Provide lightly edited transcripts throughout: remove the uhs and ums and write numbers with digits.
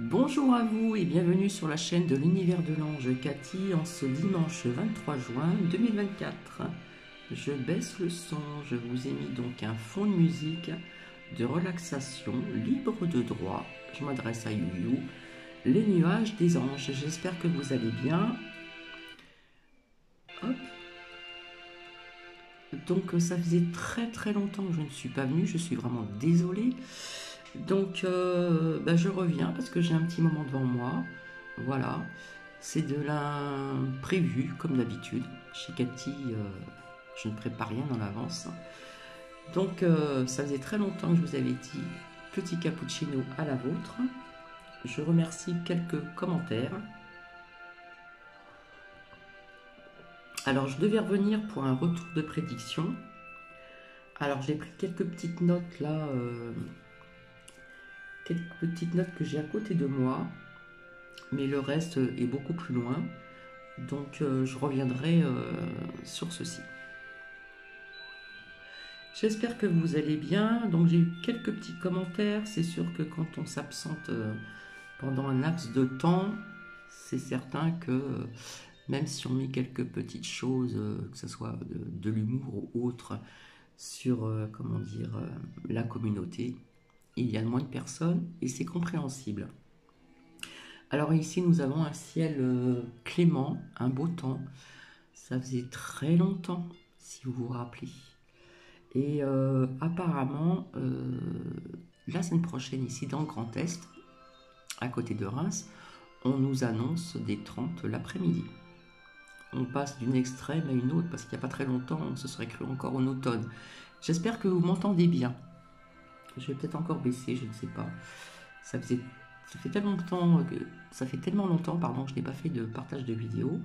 Bonjour à vous et bienvenue sur la chaîne de l'univers de l'ange Cathy en ce dimanche 23 juin 2024. Je baisse le son, je vous ai mis donc un fond de musique de relaxation libre de droit. Je m'adresse à Youyou, les nuages des anges. J'espère que vous allez bien. Hop. Donc ça faisait très longtemps que je ne suis pas venue, je suis vraiment désolée. Donc je reviens parce que j'ai un petit moment devant moi. Voilà, c'est de l'imprévu comme d'habitude. Chez Cathy, je ne prépare rien en avance. Donc ça faisait très longtemps que je vous avais dit petit cappuccino à la vôtre. Je remercie quelques commentaires. Alors je devais revenir pour un retour de prédiction. Alors j'ai pris quelques petites notes là. Quelques petites notes que j'ai à côté de moi, mais le reste est beaucoup plus loin, donc je reviendrai sur ceci. J'espère que vous allez bien. Donc j'ai eu quelques petits commentaires. C'est sûr que quand on s'absente pendant un laps de temps, c'est certain que même si on met quelques petites choses, que ce soit de l'humour ou autre, sur comment dire, la communauté, il y a moins de personnes et c'est compréhensible. Alors ici nous avons un ciel clément, un beau temps. Ça faisait très longtemps si vous vous rappelez. Et apparemment la semaine prochaine ici dans le Grand Est, à côté de Reims, on nous annonce des 30 l'après-midi. On passe d'une extrême à une autre parce qu'il n'y a pas très longtemps on se serait cru encore en automne. J'espère que vous m'entendez bien. Je vais peut-être encore baisser, je ne sais pas. Ça fait tellement longtemps que je n'ai pas fait de partage de vidéo.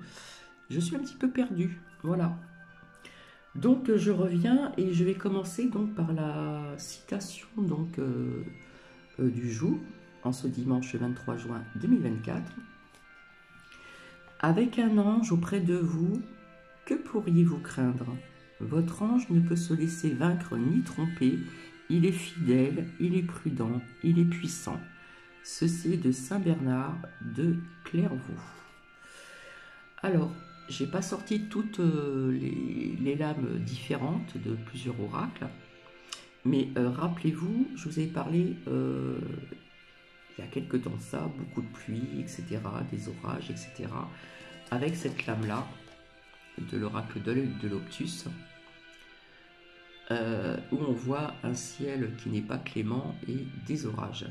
Je suis un petit peu perdue, voilà. Donc je reviens et je vais commencer donc par la citation donc du jour en ce dimanche 23 juin 2024. Avec un ange auprès de vous, que pourriez-vous craindre? Votre ange ne peut se laisser vaincre ni tromper. Il est fidèle, il est prudent, il est puissant. Ceci est de Saint Bernard de Clairvaux. Alors, j'ai pas sorti toutes les lames différentes de plusieurs oracles, mais rappelez-vous, je vous ai parlé il y a quelques temps de ça, beaucoup de pluie, etc., des orages, etc., avec cette lame-là de l'oracle de l'Optus. Où on voit un ciel qui n'est pas clément et des orages.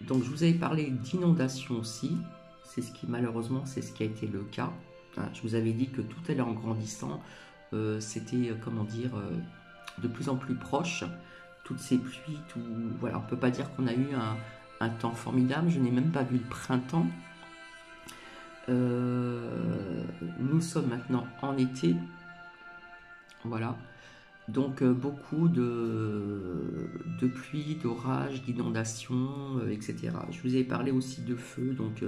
Donc je vous avais parlé d'inondation aussi, c'est ce qui malheureusement c'est ce qui a été le cas. Je vous avais dit que tout allait en grandissant, c'était comment dire de plus en plus proche, toutes ces pluies, tout, voilà, on peut pas dire qu'on a eu un temps formidable, je n'ai même pas vu le printemps. Nous sommes maintenant en été, voilà. Donc beaucoup de pluie, d'orages, d'inondations, etc. Je vous ai parlé aussi de feu, donc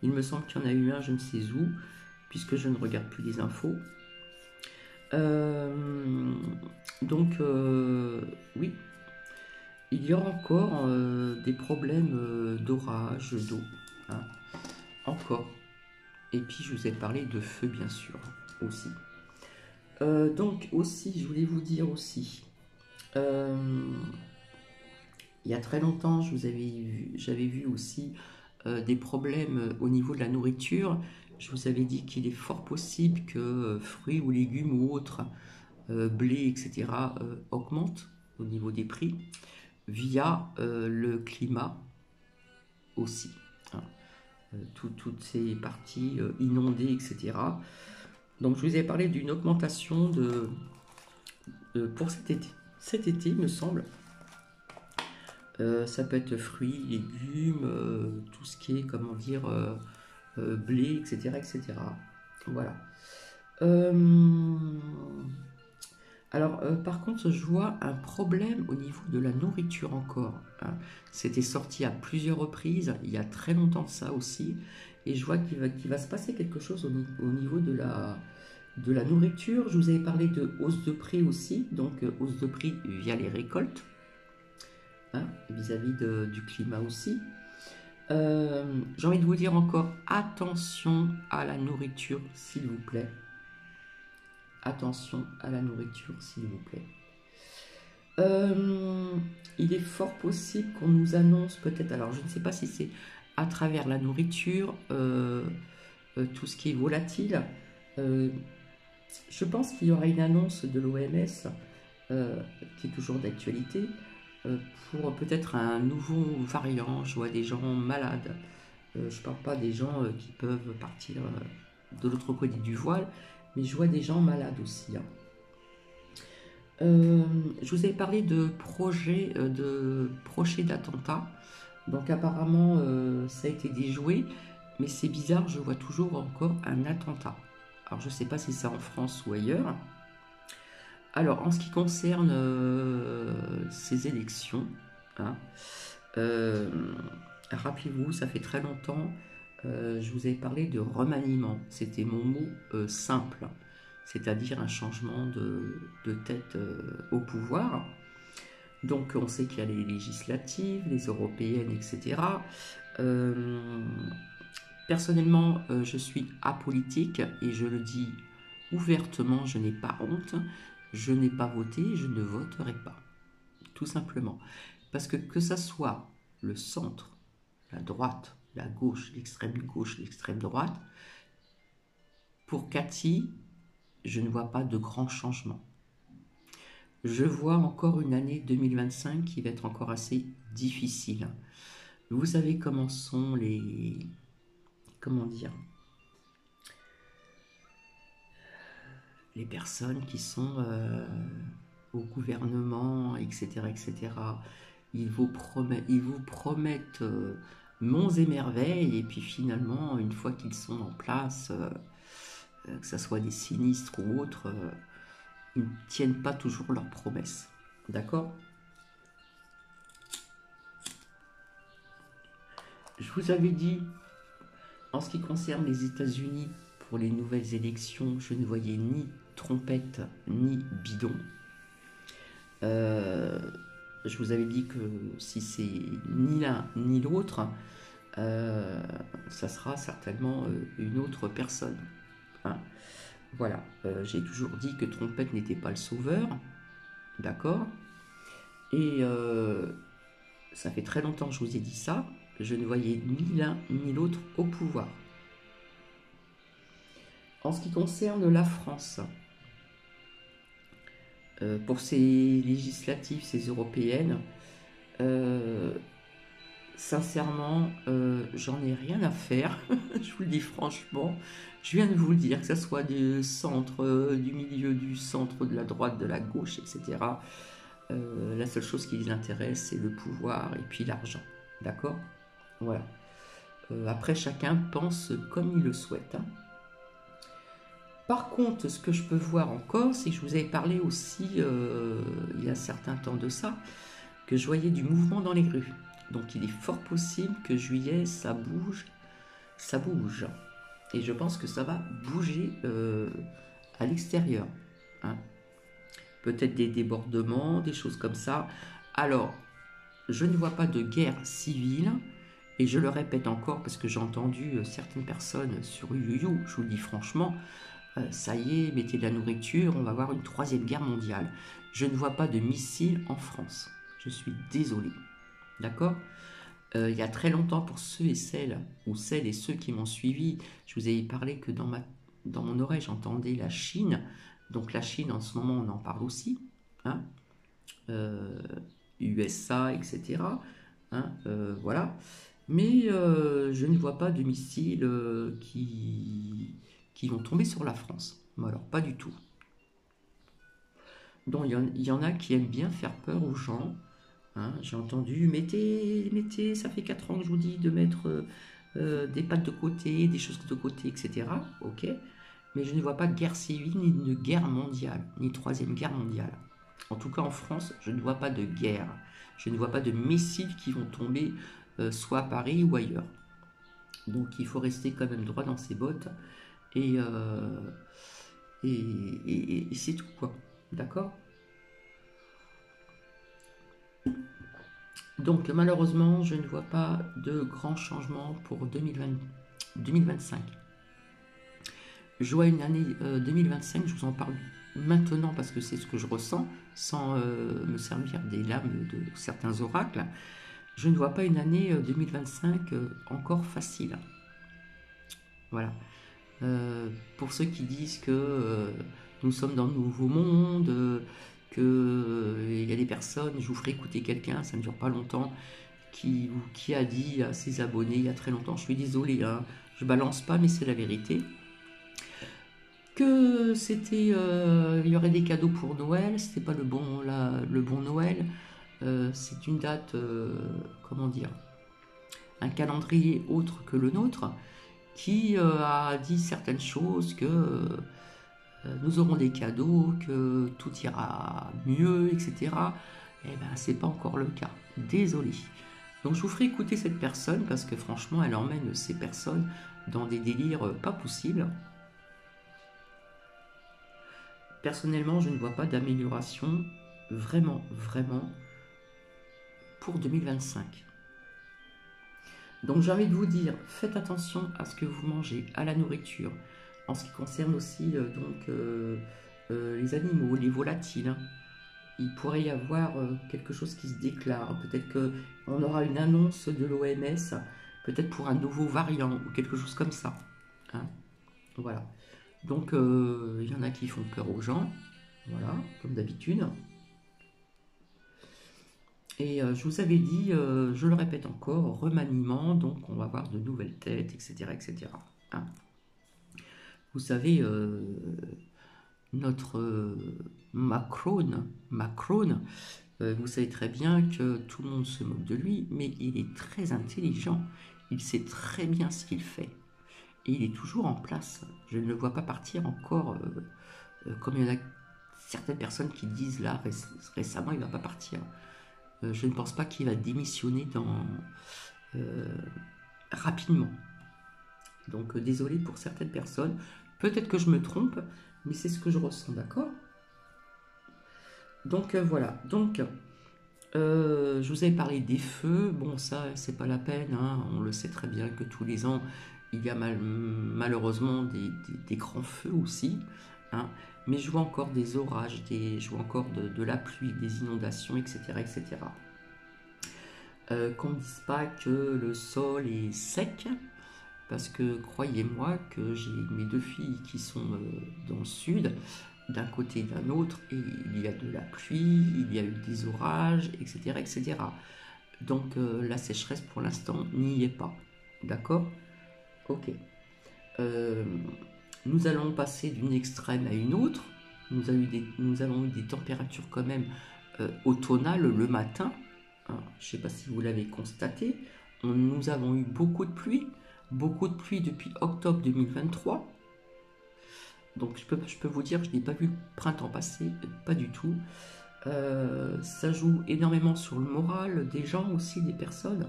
il me semble qu'il y en a eu un, je ne sais où, puisque je ne regarde plus les infos. Oui, il y aura encore des problèmes d'orage, d'eau, hein, encore. Et puis je vous ai parlé de feu, bien sûr, aussi. Donc aussi, je voulais vous dire aussi, il y a très longtemps, j'avais vu aussi des problèmes au niveau de la nourriture. Je vous avais dit qu'il est fort possible que fruits ou légumes ou autres, blé, etc., augmentent au niveau des prix via le climat aussi. Hein. Toutes ces parties inondées, etc. Donc je vous ai parlé d'une augmentation pour cet été. Cet été, il me semble, ça peut être fruits, légumes, tout ce qui est, comment dire, blé, etc., etc. Voilà. Alors, par contre, je vois un problème au niveau de la nourriture encore. Hein. C'était sorti à plusieurs reprises, il y a très longtemps de ça aussi, et je vois qu'il va se passer quelque chose au niveau de la nourriture. Je vous avais parlé de hausse de prix aussi, donc hausse de prix via les récoltes, hein, vis-à-vis du climat aussi. J'ai envie de vous dire encore, attention à la nourriture, s'il vous plaît. Attention à la nourriture, s'il vous plaît. Il est fort possible qu'on nous annonce peut-être, alors je ne sais pas si c'est à travers la nourriture, tout ce qui est volatile. Je pense qu'il y aura une annonce de l'OMS qui est toujours d'actualité pour peut-être un nouveau variant. Je vois des gens malades. Je ne parle pas des gens qui peuvent partir de l'autre côté du voile, mais je vois des gens malades aussi, hein. Je vous avais parlé de projets d'attentats. Donc apparemment, ça a été déjoué, mais c'est bizarre, je vois toujours encore un attentat. Alors je ne sais pas si c'est en France ou ailleurs. Alors en ce qui concerne ces élections, hein, euh, rappelez-vous, ça fait très longtemps, je vous avais parlé de remaniement. C'était mon mot simple, c'est-à-dire un changement de tête au pouvoir. Donc on sait qu'il y a les législatives, les européennes, etc. Personnellement, je suis apolitique et je le dis ouvertement, je n'ai pas honte, je n'ai pas voté, je ne voterai pas. Tout simplement. Parce que ça soit le centre, la droite, la gauche, l'extrême droite, pour Cathy, je ne vois pas de grands changements. Je vois encore une année 2025 qui va être encore assez difficile. Vous savez comment sont les... Comment dire, les personnes qui sont au gouvernement, etc., etc. Ils vous promettent monts et merveilles, et puis finalement, une fois qu'ils sont en place, que ce soit des sinistres ou autres, ils ne tiennent pas toujours leurs promesses. D'accord? Je vous avais dit, en ce qui concerne les États-Unis, pour les nouvelles élections, je ne voyais ni trompette ni bidon. Je vous avais dit que si c'est ni l'un ni l'autre, ça sera certainement une autre personne, hein. Voilà, j'ai toujours dit que Trompette n'était pas le sauveur, d'accord. Et ça fait très longtemps que je vous ai dit ça, je ne voyais ni l'un ni l'autre au pouvoir. En ce qui concerne la France, pour ces législatives, ces européennes, sincèrement, j'en ai rien à faire. Je vous le dis franchement. Je viens de vous le dire, que ce soit du centre, du milieu, du centre, de la droite, de la gauche, etc. La seule chose qui les intéresse, c'est le pouvoir et puis l'argent. D'accord? Voilà. Après, chacun pense comme il le souhaite, hein. Par contre, ce que je peux voir encore, c'est que je vous avais parlé aussi, il y a un certain temps de ça, que je voyais du mouvement dans les rues. Donc il est fort possible que juillet, ça bouge, ça bouge. Et je pense que ça va bouger à l'extérieur, hein. Peut-être des débordements, des choses comme ça. Alors, je ne vois pas de guerre civile. Et je le répète encore parce que j'ai entendu certaines personnes sur YouYou, je vous le dis franchement, ça y est, mettez de la nourriture, on va avoir une troisième guerre mondiale. Je ne vois pas de missiles en France. Je suis désolé. D'accord? Il y a très longtemps, pour ceux et celles, ou celles et ceux qui m'ont suivi, je vous avais parlé que dans mon oreille, j'entendais la Chine. Donc la Chine, en ce moment, on en parle aussi, hein, USA, etc., hein, voilà. Mais je ne vois pas de missiles qui vont tomber sur la France. Alors, pas du tout. Donc, il y en a qui aiment bien faire peur aux gens, hein. J'ai entendu, mettez, ça fait 4 ans que je vous dis de mettre des pattes de côté, des choses de côté, etc. Ok. Mais je ne vois pas de guerre civile, ni de guerre mondiale, ni troisième guerre mondiale. En tout cas, en France, je ne vois pas de guerre. Je ne vois pas de missiles qui vont tomber soit à Paris ou ailleurs. Donc il faut rester quand même droit dans ses bottes et, et c'est tout quoi. D'accord? Donc malheureusement, je ne vois pas de grands changements pour 2025. Je vois une année 2025, je vous en parle maintenant parce que c'est ce que je ressens, sans me servir des lames de certains oracles. Je ne vois pas une année 2025 encore facile. Voilà. Pour ceux qui disent que nous sommes dans le nouveau monde, qu'il y a des personnes, je vous ferai écouter quelqu'un, ça ne dure pas longtemps, qui a dit à ses abonnés il y a très longtemps, je suis désolé, hein, je balance pas, mais c'est la vérité, que c'était, il y aurait des cadeaux pour Noël, c'était pas le bon Noël, c'est une date, comment dire, un calendrier autre que le nôtre, qui a dit certaines choses, que nous aurons des cadeaux, que tout ira mieux, etc. Eh ben, c'est pas encore le cas. Désolé. Donc je vous ferai écouter cette personne parce que franchement, elle emmène ces personnes dans des délires pas possibles. Personnellement, je ne vois pas d'amélioration vraiment, vraiment pour 2025. Donc j'ai envie de vous dire, faites attention à ce que vous mangez, à la nourriture. En ce qui concerne aussi les animaux, les volatiles, hein. Il pourrait y avoir quelque chose qui se déclare. Peut-être qu'on aura une annonce de l'OMS, peut-être pour un nouveau variant ou quelque chose comme ça, hein. Voilà. Donc il y en a qui font peur aux gens, voilà, comme d'habitude. Et je vous avais dit, je le répète encore, remaniement, donc on va avoir de nouvelles têtes, etc. etc. Hein. Vous savez, notre Macron, vous savez très bien que tout le monde se moque de lui, mais il est très intelligent, il sait très bien ce qu'il fait, et il est toujours en place. Je ne le vois pas partir encore, comme il y en a certaines personnes qui disent là, récemment, il ne va pas partir. Je ne pense pas qu'il va démissionner rapidement. Donc désolé pour certaines personnes, peut-être que je me trompe, mais c'est ce que je ressens, d'accord? Donc voilà, donc je vous avais parlé des feux, bon ça c'est pas la peine, hein. On le sait très bien que tous les ans il y a malheureusement des grands feux aussi, hein. Mais je vois encore des orages, je vois encore de la pluie, des inondations, etc. etc. Qu'on ne dise pas que le sol est sec, parce que croyez-moi que j'ai mes deux filles qui sont dans le sud, d'un côté et d'un autre, et il y a de la pluie, il y a eu des orages, etc. etc. Donc la sécheresse pour l'instant n'y est pas. D'accord? Ok. Euh, nous allons passer d'une extrême à une autre. Nous avons eu des températures quand même automnales le matin. Hein, je ne sais pas si vous l'avez constaté. Nous avons eu beaucoup de pluie depuis octobre 2023. Donc je peux vous dire que je n'ai pas vu le printemps passer, pas du tout. Ça joue énormément sur le moral des gens aussi, des personnes.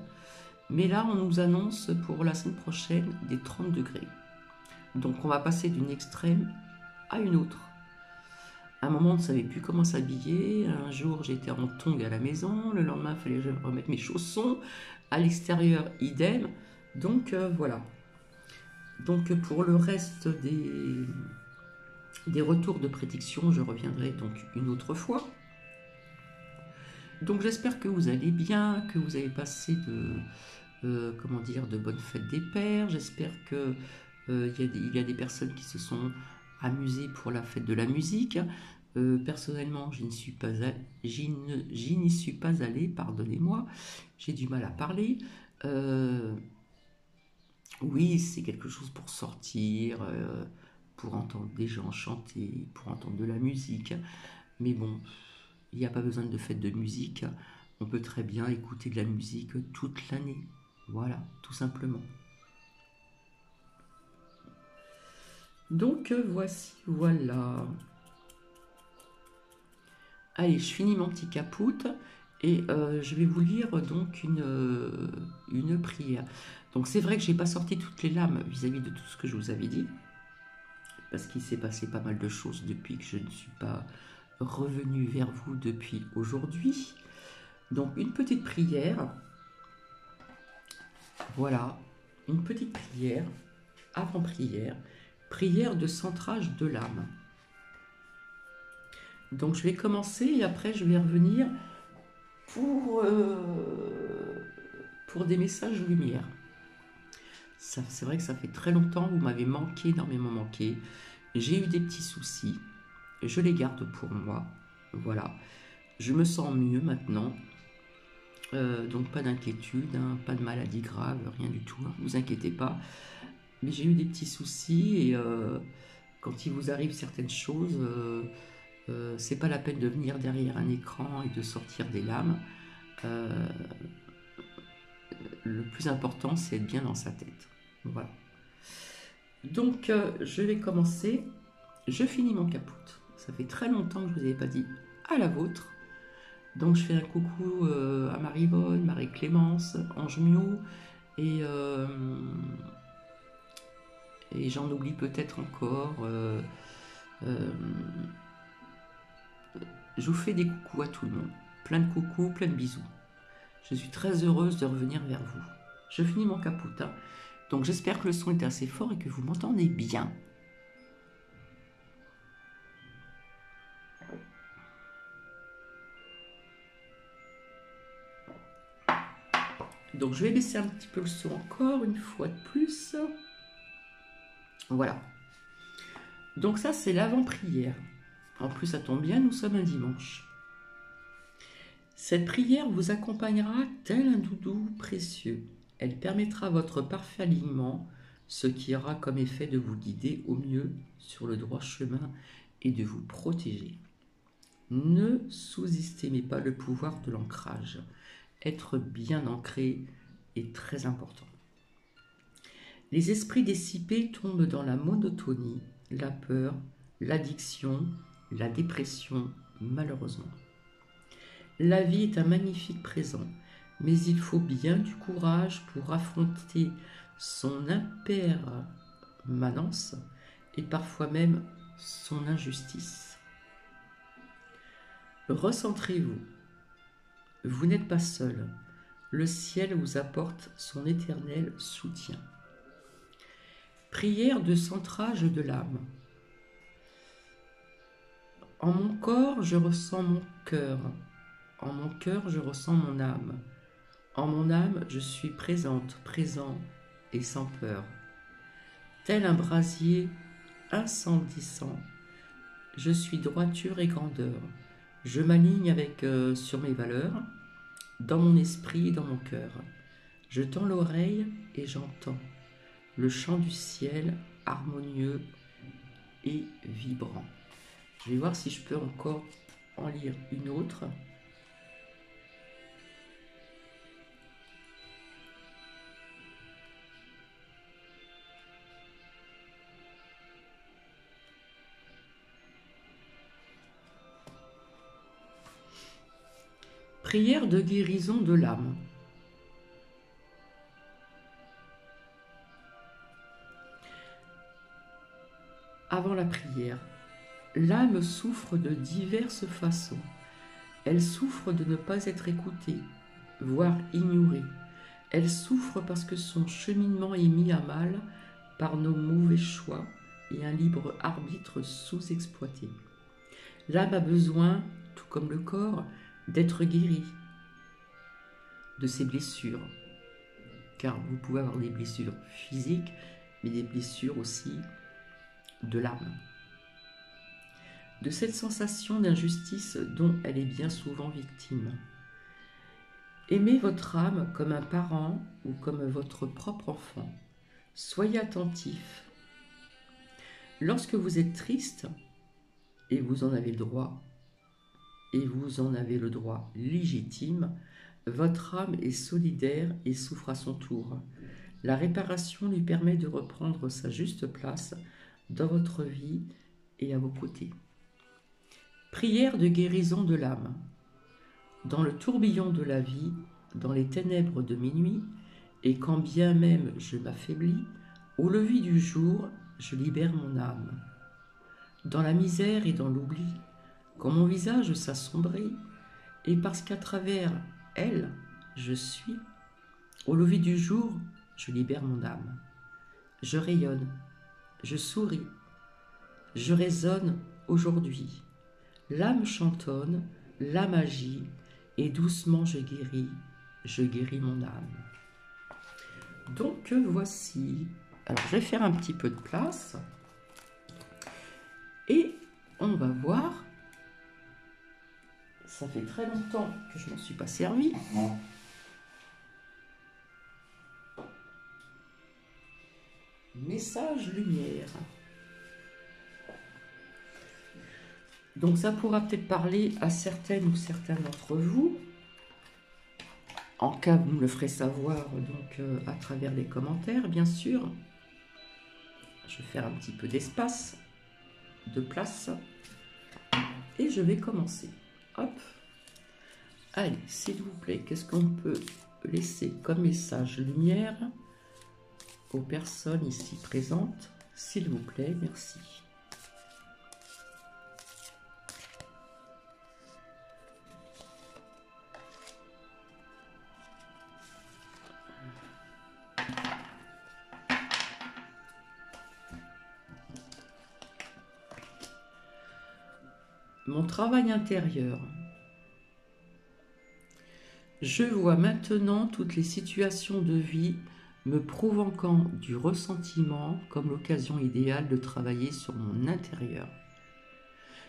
Mais là, on nous annonce pour la semaine prochaine des 30 degrés. Donc on va passer d'une extrême à une autre. À un moment, on ne savait plus comment s'habiller. Un jour, j'étais en tongs à la maison. Le lendemain, il fallait que je remette mes chaussons. À l'extérieur, idem. Donc voilà. Donc pour le reste des retours de prédiction, je reviendrai donc une autre fois. Donc j'espère que vous allez bien, que vous avez passé de bonnes fêtes des pères. J'espère que il y a des personnes qui se sont amusées pour la fête de la musique. Personnellement, j'y n'y suis pas allée, pardonnez-moi, j'ai du mal à parler. Oui, c'est quelque chose pour sortir, pour entendre des gens chanter, pour entendre de la musique. Mais bon, il n'y a pas besoin de fête de musique. On peut très bien écouter de la musique toute l'année. Voilà, tout simplement. Donc voici, voilà. Allez, je finis mon petit caput et je vais vous lire donc une prière. Donc c'est vrai que j'ai pas sorti toutes les lames vis-à-vis de tout ce que je vous avais dit, parce qu'il s'est passé pas mal de choses depuis que je ne suis pas revenu vers vous depuis aujourd'hui. Donc une petite prière, voilà, une petite prière, avant-prière, prière de centrage de l'âme. Donc je vais commencer et après je vais revenir pour des messages lumière. C'est vrai que ça fait très longtemps, vous m'avez manqué, énormément manqué. J'ai eu des petits soucis, je les garde pour moi, voilà. Je me sens mieux maintenant, donc pas d'inquiétude, hein, pas de maladie grave, rien du tout, hein, vous inquiétez pas. Mais j'ai eu des petits soucis et quand il vous arrive certaines choses, c'est pas la peine de venir derrière un écran et de sortir des lames. Le plus important, c'est être bien dans sa tête. Voilà. Donc, je vais commencer. Je finis mon caput. Ça fait très longtemps que je ne vous avais pas dit à la vôtre. Donc, je fais un coucou à Marie-Vonne, Marie-Clémence, Ange Mio, et j'en oublie peut-être encore. Je vous fais des coucous à tout le monde. Plein de coucous, plein de bisous. Je suis très heureuse de revenir vers vous. Je finis mon caput. Hein. Donc j'espère que le son est assez fort et que vous m'entendez bien. Donc je vais baisser un petit peu le son encore une fois de plus. Voilà. Donc ça c'est l'avant-prière. En plus ça tombe bien, nous sommes un dimanche. Cette prière vous accompagnera tel un doudou précieux. Elle permettra votre parfait alignement, ce qui aura comme effet de vous guider au mieux sur le droit chemin et de vous protéger. Ne sous-estimez pas le pouvoir de l'ancrage. Être bien ancré est très important. Les esprits dissipés tombent dans la monotonie, la peur, l'addiction, la dépression, malheureusement. La vie est un magnifique présent, mais il faut bien du courage pour affronter son impermanence et parfois même son injustice. Recentrez-vous. Vous n'êtes pas seul. Le ciel vous apporte son éternel soutien. Prière de centrage de l'âme. En mon corps, je ressens mon cœur. En mon cœur, je ressens mon âme. En mon âme, je suis présente, présent et sans peur. Tel un brasier incandescent, je suis droiture et grandeur. Je m'aligne avec sur mes valeurs, dans mon esprit et dans mon cœur. Je tends l'oreille et j'entends le chant du ciel harmonieux et vibrant. Je vais voir si je peux encore en lire une autre. Prière de guérison de l'âme. Avant la prière, l'âme souffre de diverses façons. Elle souffre de ne pas être écoutée, voire ignorée. Elle souffre parce que son cheminement est mis à mal par nos mauvais choix et un libre arbitre sous-exploité. L'âme a besoin, tout comme le corps, d'être guérie de ses blessures. Car vous pouvez avoir des blessures physiques, mais des blessures aussi de l'âme. De cette sensation d'injustice dont elle est bien souvent victime. Aimez votre âme comme un parent ou comme votre propre enfant. Soyez attentif. Lorsque vous êtes triste, et vous en avez le droit, et vous en avez le droit légitime, votre âme est solidaire et souffre à son tour. La réparation lui permet de reprendre sa juste place dans votre vie et à vos côtés. Prière de guérison de l'âme. Dans le tourbillon de la vie, dans les ténèbres de minuit, et quand bien même je m'affaiblis, au lever du jour, je libère mon âme. Dans la misère et dans l'oubli, quand mon visage s'assombrit, et parce qu'à travers elle, je suis. Au lever du jour, je libère mon âme. Je rayonne, je souris, je résonne aujourd'hui. L'âme chantonne, l'âme agit, et doucement je guéris mon âme. Donc voici. Alors je vais faire un petit peu de place. Et on va voir. Ça fait très longtemps que je n'en suis pas servi. Message lumière. Donc ça pourra peut-être parler à certaines ou certains d'entre vous. En cas, vous me le ferez savoir donc à travers les commentaires, bien sûr. Je vais faire un petit peu d'espace, de place. Et je vais commencer. Hop. Allez, s'il vous plaît, qu'est-ce qu'on peut laisser comme message lumière aux personnes ici présentes? S'il vous plaît, merci. Mon travail intérieur. Je vois maintenant toutes les situations de vie me provoquant du ressentiment comme l'occasion idéale de travailler sur mon intérieur.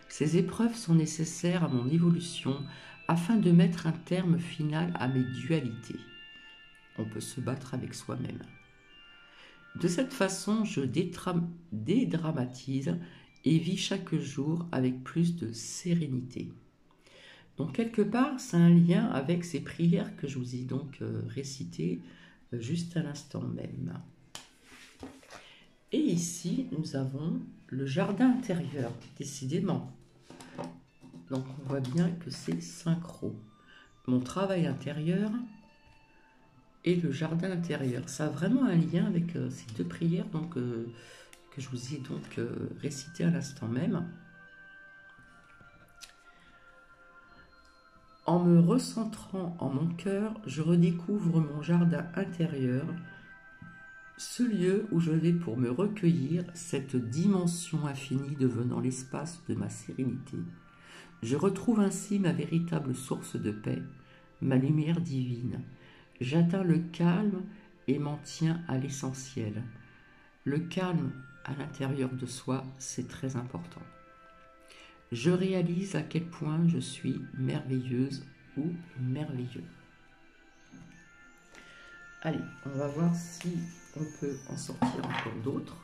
Ces épreuves sont nécessaires à mon évolution afin de mettre un terme final à mes dualités. On peut se battre avec soi-même. De cette façon, je dédramatise et vis chaque jour avec plus de sérénité. Donc quelque part, c'est un lien avec ces prières que je vous ai donc récitées juste à l'instant même. Et ici, nous avons le jardin intérieur, décidément. Donc on voit bien que c'est synchro. Mon travail intérieur et le jardin intérieur. Ça a vraiment un lien avec ces deux prières donc, que je vous ai donc récitées à l'instant même. En me recentrant en mon cœur, je redécouvre mon jardin intérieur, ce lieu où je vais pour me recueillir, cette dimension infinie devenant l'espace de ma sérénité. Je retrouve ainsi ma véritable source de paix, ma lumière divine. J'atteins le calme et m'en tiens à l'essentiel. Le calme à l'intérieur de soi, c'est très important. Je réalise à quel point je suis merveilleuse ou merveilleux. Allez, on va voir si on peut en sortir encore d'autres.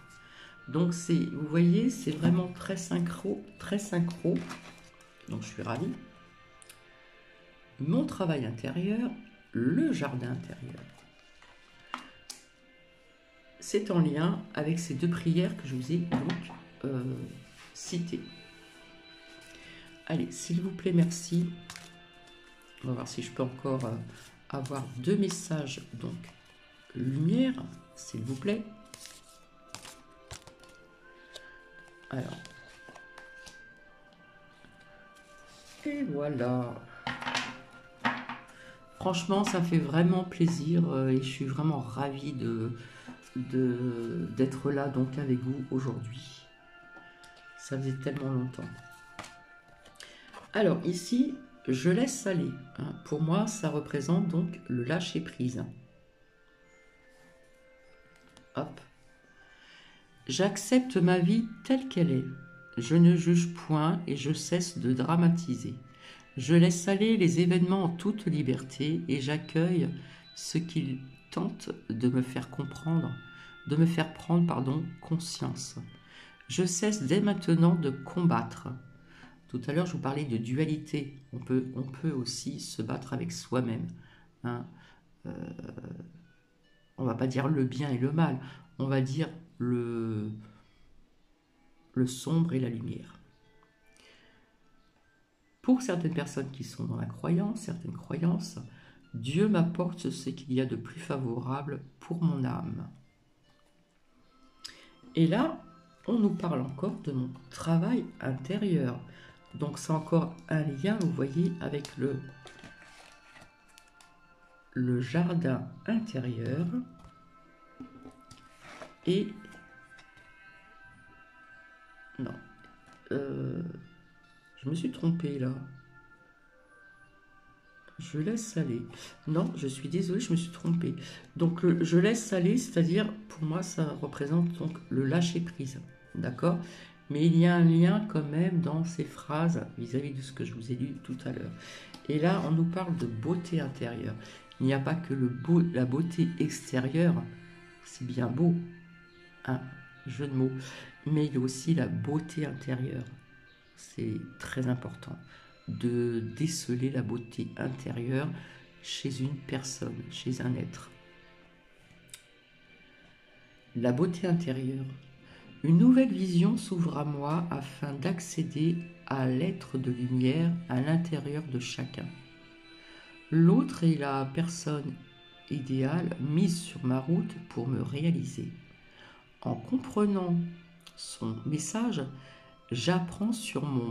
Donc vous voyez, c'est vraiment très synchro, très synchro. Donc je suis ravie. Mon travail intérieur, le jardin intérieur. C'est en lien avec ces deux prières que je vous ai donc citées. Allez, s'il vous plaît, merci. On va voir si je peux encore avoir deux messages. Donc, lumière, s'il vous plaît. Alors. Et voilà. Franchement, ça fait vraiment plaisir et je suis vraiment ravie d'être là donc avec vous aujourd'hui. Ça faisait tellement longtemps. Alors ici, je laisse aller. Hein. Pour moi, ça représente donc le lâcher prise. Hop. J'accepte ma vie telle qu'elle est. Je ne juge point et je cesse de dramatiser. Je laisse aller les événements en toute liberté et j'accueille ce qu'ils tentent de me faire comprendre, de me faire prendre conscience. Je cesse dès maintenant de combattre. Tout à l'heure, je vous parlais de dualité. On peut aussi se battre avec soi-même. Hein. On ne va pas dire le bien et le mal. On va dire le sombre et la lumière. Pour certaines personnes qui sont dans la croyance, certaines croyances, Dieu m'apporte ce qu'il y a de plus favorable pour mon âme. Et là, on nous parle encore de mon travail intérieur. Donc c'est encore un lien, vous voyez, avec le jardin intérieur et... Non. Je me suis trompée là. Je laisse aller. Non, je suis désolée, je me suis trompée. Donc, je laisse aller, c'est-à-dire, pour moi, ça représente donc le lâcher-prise. D'accord? Mais il y a un lien quand même dans ces phrases vis-à-vis de ce que je vous ai lu tout à l'heure. Et là, on nous parle de beauté intérieure. Il n'y a pas que la beauté extérieure, c'est bien beau, un jeu de mots, mais il y a aussi la beauté intérieure. C'est très important de déceler la beauté intérieure chez une personne, chez un être. La beauté intérieure. Une nouvelle vision s'ouvre à moi afin d'accéder à l'être de lumière à l'intérieur de chacun. L'autre est la personne idéale mise sur ma route pour me réaliser. En comprenant son message, j'apprends sur mon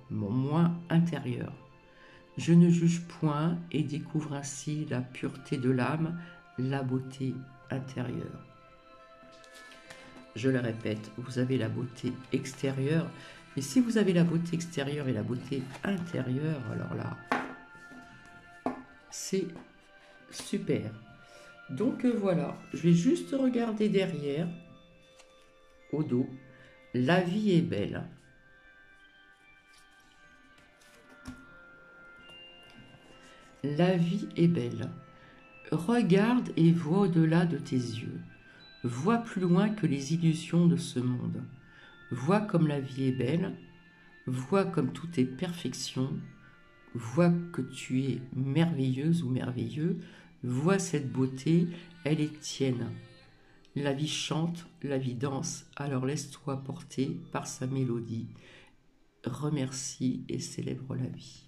moi intérieur. Je ne juge point et découvre ainsi la pureté de l'âme, la beauté intérieure. Je le répète, vous avez la beauté extérieure, mais si vous avez la beauté extérieure et la beauté intérieure, alors là, c'est super. Donc voilà, je vais juste regarder derrière, au dos. La vie est belle. La vie est belle. Regarde et vois au-delà de tes yeux. Vois plus loin que les illusions de ce monde. Vois comme la vie est belle. Vois comme tout est perfection. Vois que tu es merveilleuse ou merveilleux. Vois cette beauté, elle est tienne. La vie chante, la vie danse, alors laisse-toi porter par sa mélodie. Remercie et célèbre la vie.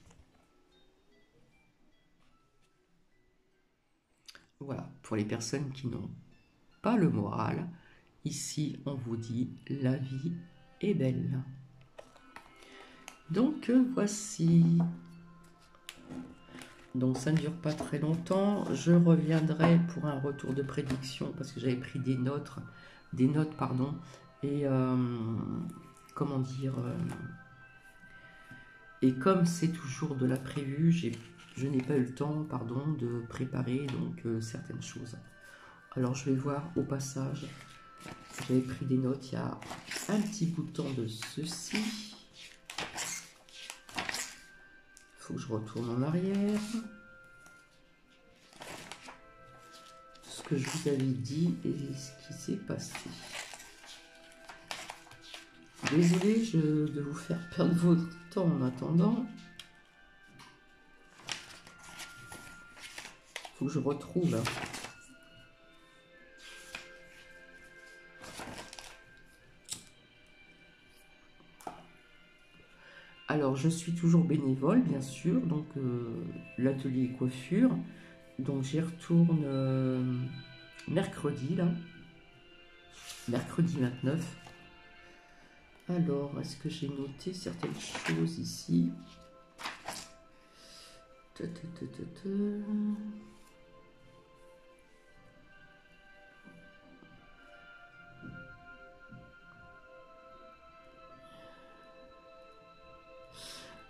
Voilà, pour les personnes qui n'ont pas le moral, ici on vous dit la vie est belle. Donc voici. Donc ça ne dure pas très longtemps. Je reviendrai pour un retour de prédiction parce que j'avais pris des notes, pardon. Et comment dire et comme c'est toujours de l'imprévu, je n'ai pas eu le temps, pardon, de préparer donc certaines choses. Alors je vais voir au passage. J'avais pris des notes il y a un petit bout de temps de ceci. Il faut que je retourne en arrière. Ce que je vous avais dit et ce qui s'est passé. Désolée de vous faire perdre votre temps en attendant. Il faut que je retrouve. Alors, je suis toujours bénévole, bien sûr, donc l'atelier coiffure. Donc, j'y retourne mercredi, là. Mercredi 29. Alors, est-ce que j'ai noté certaines choses ici?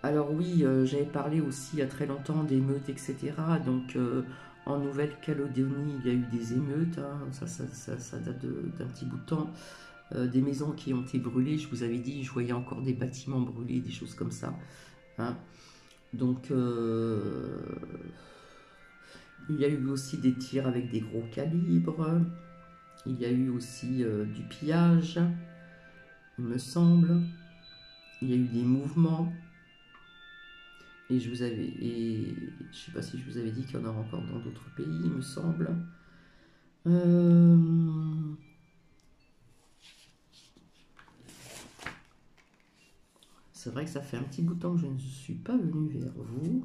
Alors oui, j'avais parlé aussi il y a très longtemps d'émeutes, etc. Donc en Nouvelle-Calédonie, il y a eu des émeutes, hein. Ça date d'un petit bout de temps. Des maisons qui ont été brûlées, je vous avais dit, je voyais encore des bâtiments brûlés, des choses comme ça, hein. Donc il y a eu aussi des tirs avec des gros calibres. Il y a eu aussi du pillage, il me semble. Il y a eu des mouvements. Et je sais pas si je vous avais dit qu'il y en aura encore dans d'autres pays, il me semble. C'est vrai que ça fait un petit bout de temps que je ne suis pas venue vers vous.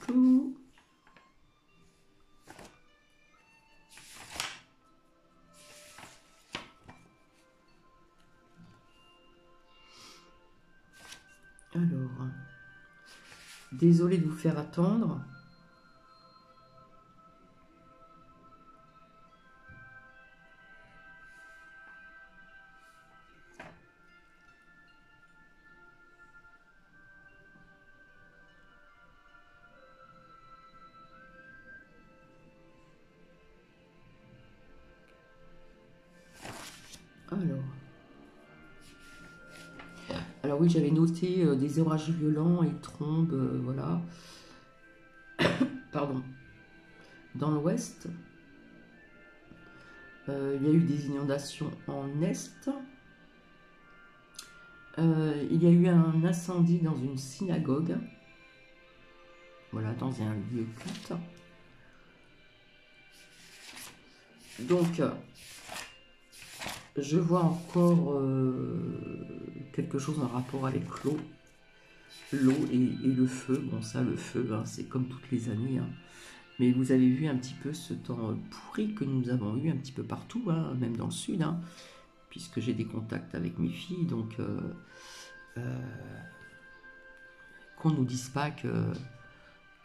Tout. Désolée de vous faire attendre. Alors oui, j'avais noté des orages violents et trombes, voilà. Pardon. Dans l'ouest, il y a eu des inondations en est. Il y a eu un incendie dans une synagogue. Voilà, dans un lieu culte. Donc, je vois encore quelque chose en rapport avec l'eau et le feu. Bon, ça, le feu, hein, c'est comme toutes les années. Hein. Mais vous avez vu un petit peu ce temps pourri que nous avons eu un petit peu partout, hein, même dans le sud, hein, puisque j'ai des contacts avec mes filles. Donc, qu'on ne nous dise pas que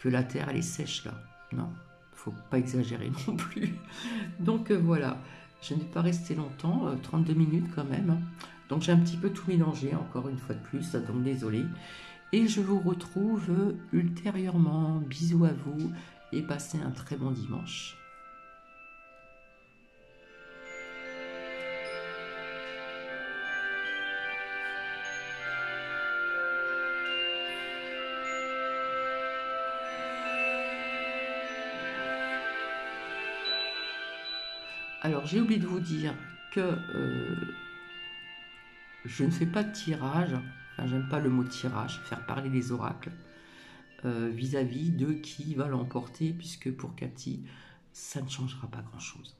la terre, elle est sèche, là. Non, faut pas exagérer non plus. Donc, voilà. Je n'ai pas resté longtemps, 32 minutes quand même. Donc j'ai un petit peu tout mélangé, encore une fois de plus, donc désolé. Et je vous retrouve ultérieurement. Bisous à vous et passez un très bon dimanche. Alors j'ai oublié de vous dire que je ne fais pas de tirage, enfin, j'aime pas le mot tirage, faire parler les oracles, vis-à-vis de qui va l'emporter, puisque pour Cathy, ça ne changera pas grand-chose.